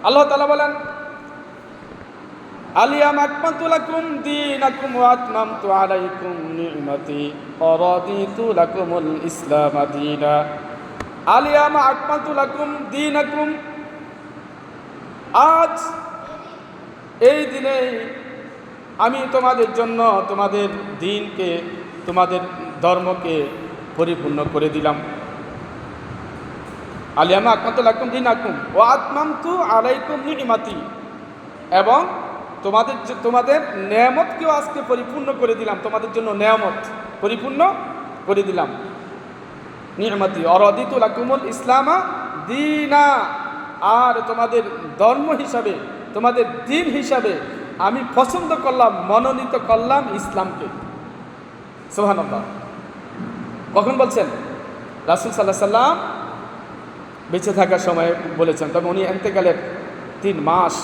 আল্লাহ তাআলা বলেন, আলিয়াম আকমালতু লাকুম দীনাকুম ওয়া আতমামতু আলাইকুম নি'মাতি ওয়া রাদিতু লাকুমুল ইসলাম দীনা। আলিয়াম আকমালতু লাকুম দীনাকুম, আজ এই দিনে আমি তোমাদের জন্য তোমাদের দ্বীনকে, তোমাদের ধর্মকে পরিপূর্ণ করে দিলাম। আলিয়ামা আকমালতু লাকুম দীনাকুম ওয়া আতমামতু আলাইকুম নি'মাতি, এবং তোমাদের নেয়ামতকেও আজকে পরিপূর্ণ করে দিলাম, তোমাদের জন্য নেয়ামত পরিপূর্ণ করে দিলাম। নি'মাতি ওয়া রাদিতু লাকুমুল ইসলামা দীনা, আর তোমাদের ধর্ম হিসাবে, তোমাদের দ্বীন হিসাবে আমি পছন্দ করলাম, মনোনীত করলাম ইসলামকে। সুবহানাল্লাহ। কখন বলছেন? রাসূল সাল্লাল্লাহু আলাইহি সাল্লাম বেঁচে থাকার সময় বলেছেন, তবে উনি ইন্তেকালের 3 মাস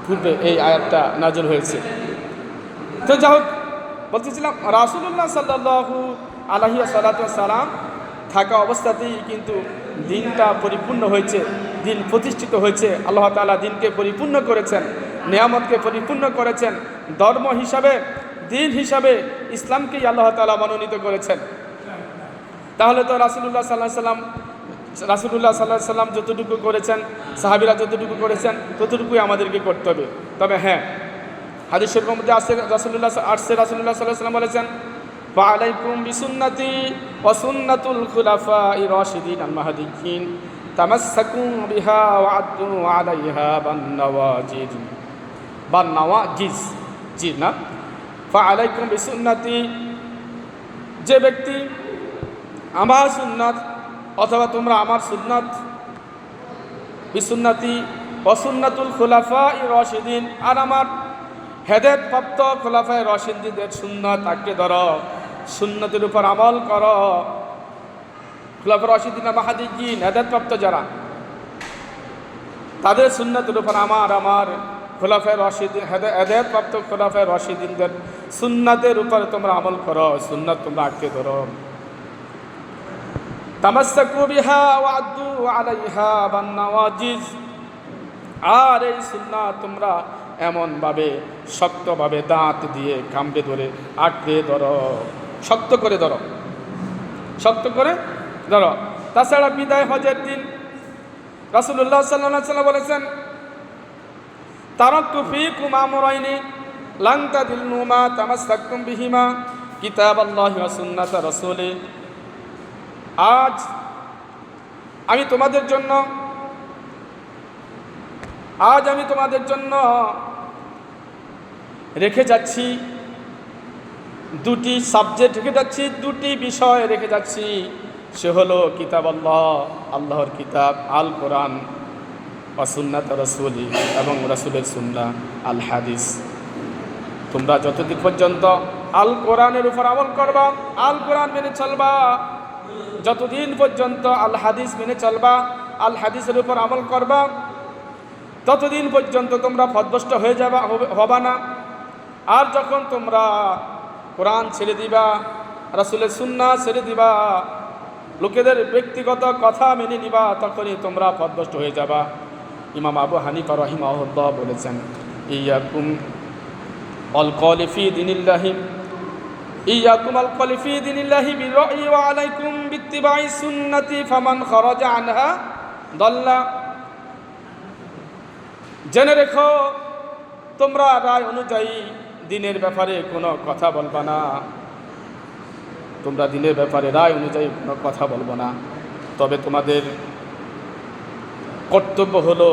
পূর্বে এই আয়াতটা নাযিল হয়েছে। তো যাই হোক, বলতেছিলাম রাসূলুল্লাহ সাল্লাল্লাহু আলাইহি ওয়াসাল্লাম থাকা অবস্থাতেই কিন্তু দ্বীনটা পরিপূর্ণ হয়েছে, দ্বীন প্রতিষ্ঠিত হয়েছে। আল্লাহ তাআলা দ্বীনকে পরিপূর্ণ করেছেন, নিয়ামতকে পরিপূর্ণ করেছেন, ধর্ম হিসাবে, দ্বীন হিসাবে ইসলামকেই আল্লাহ তাআলা মনোনীত করেছেন। তাহলে তো রাসূলুল্লাহ সাল্লাল্লাহু আলাইহি সাল্লাম যতটুকু করেছেন, সাহাবীরা যতটুকু করেছেন, ততটুকুই আমাদেরকে করতে হবে। তবে হ্যাঁ, হাদিস শরীফের মধ্যে আছে, রাসূলুল্লাহ সাল্লাল্লাহু আলাইহি সাল্লাম বলেছেন, ফাআলাইকুম বিসুন্নতি ওয়া সুন্নাতুল খুলাফায়ে রাশিদিন আল মাহদিয়্যিন তামাসসাকু বিহা ওয়া আদ্দু আলাইহা বান্নাওয়াজিজ জি না। ফাআলাইকুম বিসুন্নতি, যে ব্যক্তি আমার সুন্নাত অথবা তোমরা আমার সুন্নাত, বিসুন্নতি ওয়া সুন্নাতুল খুলাফায়ে রাশিদিন, আর আমার হেদায়েতপ্রাপ্ত খুলাফায়ে রাশিদিনদের সুন্নাত আঁকড়ে ধরো, সুন্নতের উপর আমল করো। খুলাফায়ে রাশিদিন মাহদিয়্যিন, হেদায়েতপ্রাপ্ত যারা, তাদের সুন্নতের উপর আমার খুলাফায়ে রাশিদিন, হেদায়েতপ্রাপ্ত খুলাফায়ে রাশিদিনদের সুন্নাতের উপর তোমরা আমল করো, সুন্নাত তোমরা আঁকড়ে ধরো। তামাসসাকু বিহা ওয়া আদ্দু আলাইহা বান্নাওয়াজিজ, আর এই সুন্নাত তোমরা এমনভাবে শক্তভাবে দাঁত দিয়ে কামড়ে ধরে আঁকড়ে ধরো, শক্ত করে ধরো, শক্ত করে ধরো। তাছাড়া বিদায় হজের দিন রাসূলুল্লাহ সাল্লাল্লাহু আলাইহি ওয়াসাল্লাম বলেছেন, তারাকতু ফীকুম আমরাইনি লান তাদিল্লু মা তামাসসাকতুম বিহিমা কিতাবাল্লাহি ওয়া সুন্নাতা রাসূলি। আজ আমি তোমাদের জন্য রেখে যাচ্ছি দুটি সাবজেক্ট, রেখে যাচ্ছি দুটি বিষয় রেখে যাচ্ছি। সে হলো কিতাব আল্লাহ, আল্লাহর কিতাব আল কোরআন, ওয়া সুন্নাত রাসূলি, এবং রাসূলের সুন্নাহ আল হাদিস। তোমরা যতদিন পর্যন্ত আল কোরআনের উপর আমল করবা, আল কোরআন মেনে চলবা, যতদিন পর্যন্ত আল হাদিস মেনে চলবা, আল হাদিসের উপর আমল করবা, ততদিন পর্যন্ত তোমরা পথভ্রষ্ট হয়ে হবা না। আর যখন তোমরা কোরআন ছেড়ে দিবা, রাসূলের সুন্নাহ ছেড়ে দিবা, লোকেদের ব্যক্তিগত কথা মেনে নিবা, তখনই তোমরা পথভ্রষ্ট হয়ে যাবা। ইমাম আবু হানিফা রাহিমাহুল্লাহ বলেছেন, ইয়াকুম আল কওলি ফি দীনিল্লাহি, ইয়াকুম আল কওলি ফি দীনিল্লাহি বিরাই ওয়া আলাইকুম বিত্তিবাই সুন্নতি ফামান খারাজা আনহা দাল্লা। জেনে রেখো, তোমরা রায় অনুযায়ী দিনের ব্যাপারে কোনো কথা বলবা না, তোমরা দিনের ব্যাপারে রায় অনুযায়ী কোনো কথা বলবো না। তবে তোমাদের কর্তব্য হলো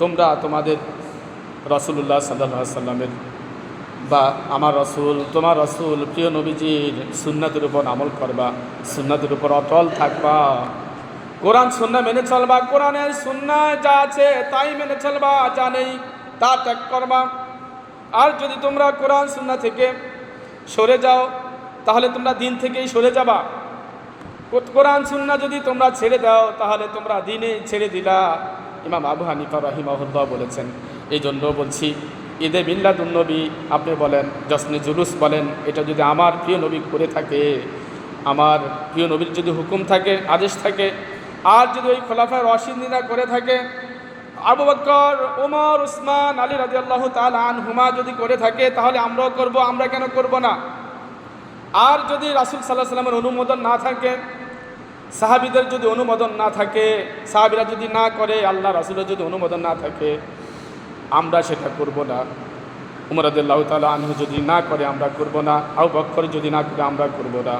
তোমরা তোমাদের রাসূলুল্লাহ সাল্লাল্লাহু আলাইহি সাল্লামের বা আমার রাসূল, তোমার রাসূল প্রিয় নবীজির সুন্নাতের উপর আমল করবা, সুন্নাতের উপর অটল থাকবা, কোরআন সুন্নাহ মেনে চলবা, কোরআনের সুন্নাহ যা আছে তাই মেনে চলবা, যা নেই তা ত্যাগ করবা। আর যদি তোমরা কোরআন সুন্নাহ থেকে সরে যাও, তাহলে তোমরা দিন থেকেই সরে যাবা। কোরআন সুন্নাহ যদি তোমরা ছেড়ে দাও, তাহলে তোমরা দিনে ছেড়ে দিলা। ইমাম আবু হানিফা রাহিমাহুল্লাহ বলেছেন। এই জন্য বলছি, ঈদে মিলাদুন নবী আপনি বলেন, জশ্নে জুলুস বলেন, এটা যদি আমার প্রিয় নবী করে থাকে, আমার প্রিয় নবীর যদি হুকুম থাকে, আদেশ থাকে, আর যদি ওই খোলাফায়ে রাশিদিনরা করে থাকে, আবু বকর, ওমর, উসমান, আলী রাদিয়াল্লাহু তাআলা আনহুমা যদি করে থাকে তাহলে আমরাও করব, আমরা কেন করব না? আর যদি রাসূল সাল্লাল্লাহু আলাইহি ওয়াসাল্লামের অনুমোদন না থাকে, সাহাবীদের যদি অনুমোদন না থাকে, সাহাবীরা যদি না করে, আল্লাহ রাসূলের যদি অনুমোদন না থাকে, আমরা সেটা করব না। উমর রাদিয়াল্লাহু তাআলা আনহু যদি না করে আমরা করব না, আবু বকর যদি না করে আমরা করব না,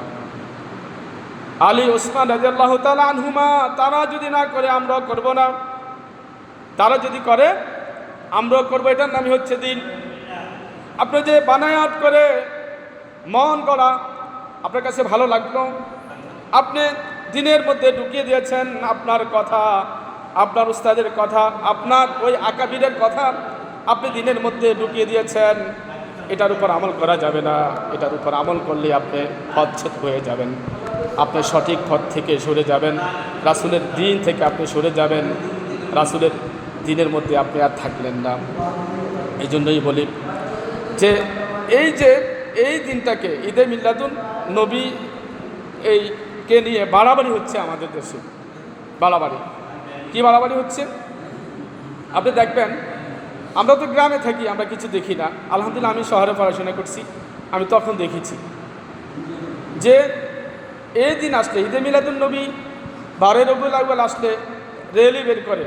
আলী, ওসমান রাদিয়াল্লাহু তাআলা আনহুমা তারা যদি না করে আমরাও করব না, তারা যদি করে আমরাও করব। এটার নামই হচ্ছে দিন। আপনি যে বানায়াত করে মন করা, আপনার কাছে ভালো লাগলো, আপনি দিনের মধ্যে ঢুকিয়ে দিয়েছেন আপনার কথা, আপনার উস্তাদের কথা, আপনার ওই আকাবিরের কথা আপনি দিনের মধ্যে ঢুকিয়ে দিয়েছেন, এটার উপর আমল করা যাবে না। এটার উপর আমল করলে আপনি পথচ্যুত হয়ে যাবেন, আপনি সঠিক পথ থেকে সরে যাবেন, রাসূলের দিন থেকে আপনি সরে যাবেন, রাসূলের দিনের মধ্যে আপনি আর থাকলেন না। এই জন্যই বলি যে এই দিনটাকে ঈদে মিলাদুন নবী এইকে নিয়ে বাড়াবাড়ি হচ্ছে আমাদের দেশে। বাড়াবাড়ি কি বাড়াবাড়ি হচ্ছে? আপনি দেখবেন, আমরা তো গ্রামে থাকি, আমরা কিছু দেখি না। আলহামদুলিল্লাহ আমি শহরে পড়াশোনা করছি, আমি তখন দেখেছি যে এই দিন আসলে ঈদে মিলাদুন নবী 12 রবিউল আউয়াল আসলে র্যালি বের করে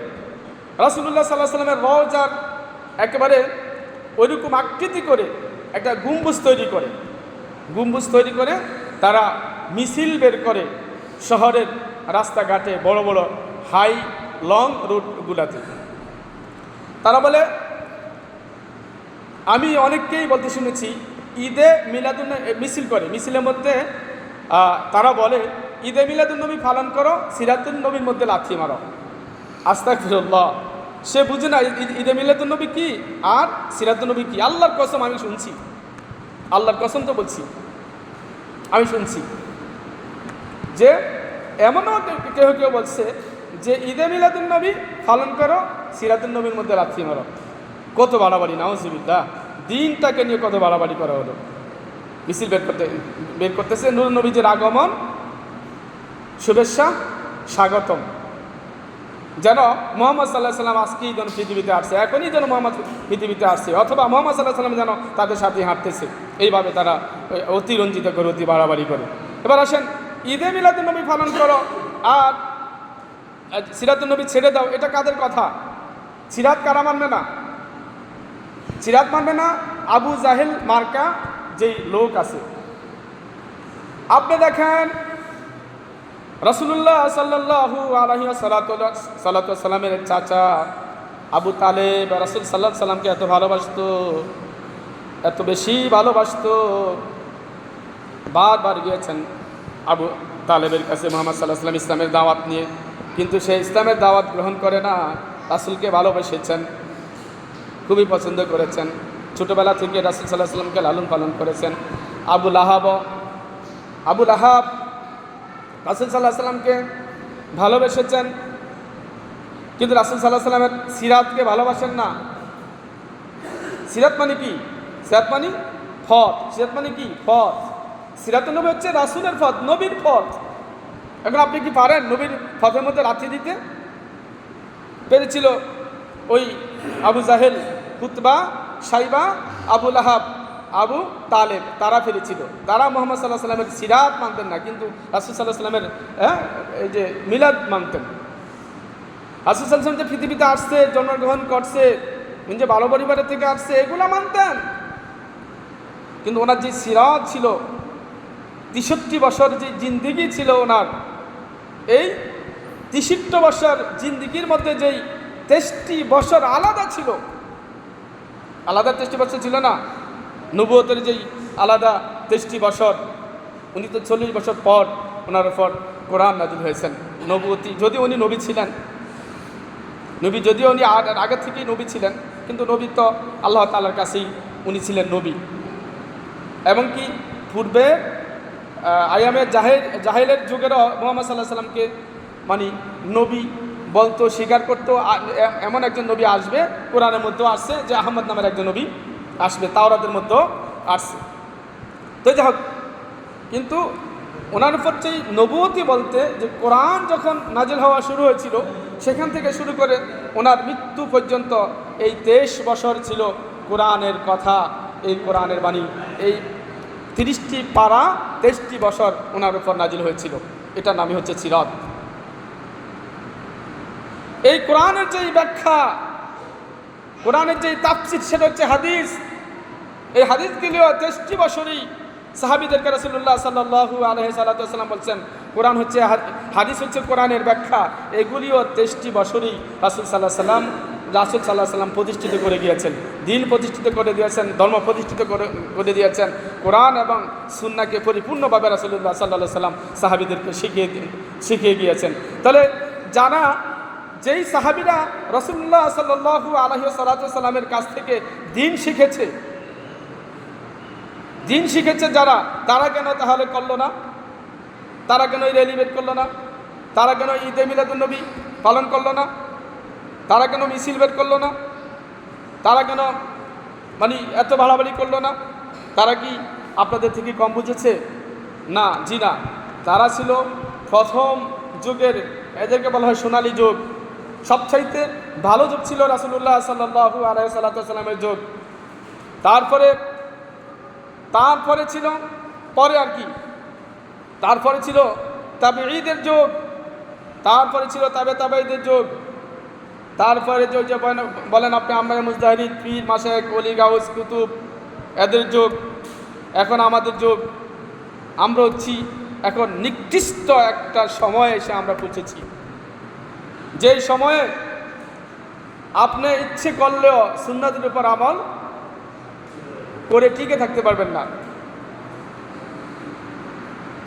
রাসূলুল্লাহ সাল্লাল্লাহু আলাইহি ওয়াসাল্লামের রওজার একেবারে ওইরকম আকৃতি করে একটা গম্বুজ তৈরি করে তারা মিছিল বের করে শহরের রাস্তাঘাটে, বড় বড় হাই লং রুটগুলাতে। তারা বলে, আমি অনেককেই বলতে শুনেছি ঈদে মিলাদুন মিছিল করে, মিছিলের মধ্যে তারা বলে ঈদে মিলাদুন নবী পালন করো, সিরাতুন নবীর মধ্যে লাথি মারো। আস্তাগফিরুল্লাহ, সে বুঝে না ঈদে মিলাদুন নবী কি আর সিরাতুন নবী কি। আল্লাহর কসম আমি শুনছি, আল্লাহর কসম তো বলছি, আমি শুনছি যে এমনও কেউ বলছে যে ঈদে মিলাদুন নবী পালন করো, সিরাতুন নবীর মধ্যে লাথি মারো। কত বাড়াবাড়ি! নাউজুবিল্লাহ, দিনটাকে নিয়ে কত বাড়াবাড়ি করা হলো। মিছিল বের করতেছে, নূর নবীজির আগমন, শুভেচ্ছা, স্বাগতম, যেন মুহাম্মদ সাল্লাল্লাহু আলাইহি সাল্লাম আজকেই যেন পৃথিবীতে আসছে, এখনই যেন মুহাম্মদ পৃথিবীতে আসছে, অথবা মুহাম্মদ সাল্লাল্লাহু আলাইহি সাল্লাম যেন তাদের সাথে হাঁটতেছে। এইভাবে তারা অতিরঞ্জিত করে, অতি বাড়াবাড়ি করে। এবার আসেন, ঈদে মিলাদুন নবী পালন করো আর সিরাতুন নবী ছেড়ে দাও, এটা কাদের কথা? সিরাত কারা মানবে না? সিরাত মানবে না আবু জাহেল মার্কা যেই লোক আছে। আপনি দেখেন রাসূলুল্লাহ সাল্লাল্লাহু আলাইহি ওয়াসাল্লামের চাচা আবু তালেব রাসূল সাল্লাল্লাহু আলাইহি সাল্লামকে এত ভালোবাসতো, এত বেশি ভালোবাসতো, বারবার গিয়েছেন আবু তালেবের কাছে মুহাম্মদ সাল্লাল্লাহু আলাইহি ওয়াসাল্লাম ইসলামের দাওয়াত নিয়ে, কিন্তু সে ইসলামের দাওয়াত গ্রহণ করে না। রাসূলকে ভালোবেসেছেন, খুবই পছন্দ করেছেন, ছোটোবেলা থেকে রাসূল সাল্লাল্লাহু আলাইহি ওয়াসাল্লামকে লালন পালন করেছেন। আবু লাহাব রাসূল সাল্লাল্লাহু আলাইহি ওয়াসাল্লামকে ভালোবেসেছেন, কিন্তু রাসূল সাল্লাল্লাহু আলাইহি ওয়াসাল্লামের সিরাতকে ভালোবাসেন না। সিরাত মানে কি? সিরাত মানে পথ। সিরাত মানে কি? পথ। সিরাতুন নবী হচ্ছে রাসূলের পথ, নবীর পথ। এখন আপনি কি পারেন নবীর পথের মধ্যে লাথি দিতে? পেরেছিল ওই আবু জাহেল, কুতবা, সাইবা, আবু লাহাব, আবু তালেব, তারা ফেলেছিল। তারা মুহাম্মদ সাল্লাল্লাহু আলাইহি ওয়াসাল্লামের সিরাত মানতেন না, কিন্তু রাসূল সাল্লাল্লাহু আলাইহি ওয়াসাল্লামের এই যে মিলাদ মানতেন। রাসূল সাল্লাল্লাহু আলাইহি ওয়াসাল্লাম যে পৃথিবীতে আসছে, জন্মগ্রহণ করছে, যে ভালো পরিবারের থেকে আসছে, এগুলো মানতেন। কিন্তু ওনার যে সিরাত ছিল, 63 বছর যে জিন্দিগি ছিল ওনার, এই 63 বছর জিন্দিগির মধ্যে যেই 23টি বছর আলাদা ছিল, আলাদা 23টি বছর ছিল না, নবুয়তের যেই আলাদা 23টি বছর, উনি তো 40 বছর পর ওনার উপর কোরআন নাযিল হয়েছেন। নবুয়তি যদিও উনি নবী ছিলেন, যদিও উনি আগে থেকেই নবী ছিলেন, কিন্তু নবী তো আল্লাহ তাআলার কাছেই উনি ছিলেন নবী। এবং কি পূর্বে আয়ামে জাহেলের যুগেরও মুহাম্মদ সাল্লাল্লাহু আলাইহি সাল্লামকে মানে নবী বলতো, স্বীকার করতো। এমন একজন নবী আসবে, কোরআনের মধ্যেও আসছে যে আহমদ নামের একজন নবী আসবে, তাওরাতের মধ্যেও আসছে। তো যাই হোক, কিন্তু ওনার উপর যেই নবুয়তি বলতে যে কোরআন যখন নাজিল হওয়া শুরু হয়েছিল, সেখান থেকে শুরু করে ওনার মৃত্যু পর্যন্ত এই 23 বছর ছিল কোরআনের কথা, এই কোরআনের বাণী, এই 30টি পারা 23টি বছর ওনার উপর নাজিল হয়েছিল। এটার নামই হচ্ছে সিরাত। এই কোরআনের যেই ব্যাখ্যা, কোরআনের যেই তাফসীর, সেটা হচ্ছে হাদিস। এই হাদিসগুলিও 23টি বছরই সাহাবীদেরকে রাসূলুল্লাহ সাল্লাল্লাহু আলাইহি সাল্লাম বলছেন কোরআন হচ্ছে হাদিস হচ্ছে কোরআনের ব্যাখ্যা। এগুলিও 23টি বছরই রাসূল সাল্লাল্লাহু আলাইহি সাল্লাম প্রতিষ্ঠিত করে গিয়েছেন, দিন প্রতিষ্ঠিত করে দিয়েছেন, ধর্ম প্রতিষ্ঠিত করে দিয়েছেন। কোরআন এবং সুন্নাহকে পরিপূর্ণভাবে রাসূলুল্লাহ সাল্লাল্লাহু আলাইহি সাল্লাম সাহাবীদেরকে শিখিয়ে গিয়েছেন। তাহলে যারা যেই সাহাবীরা রাসূলুল্লাহ সাল্লাল্লাহু আলাইহি সাল্লামের কাছ থেকে দিন শিখেছে, যারা, তারা কেন তাহলে করলো না? তারা কেন র্যালি বের করলো না? তারা কেন ঈদে মিলাদুন্নবী পালন করলো না? তারা কেন মিছিল বের করলো না? তারা কেন এত বাড়াবাড়ি করলো না? তারা কি আপনাদের থেকে কম বুঝেছে? না, জি না। তারা ছিল প্রথম যুগের, এদেরকে বলা হয় সোনালী যুগ। সবচাইতে ভালো যুগ ছিল রাসূলুল্লাহ সাল্লাল্লাহু আলাইহি সাল্লামের যুগ। তারপরে ছিল তারপরে ছিল তাবেঈদের যুগ, তারপরে ছিল তাবেঈদের যুগ, তারপরে যে বলেন আপনি আম্মায়ে মুজতাহিদ, পীর, মাশায়েখ, ওলি, গাউস, কুতুব, এদের যুগ। এখন আমাদের যুগ। আমরা হচ্ছি এখন নির্দিষ্ট একটা সময়ে এসে আমরা পৌঁছেছি, যেই সময়ে আপনি ইচ্ছে করলেও সুন্নাতের উপর আমল করে টিকে থাকতে পারবেন না।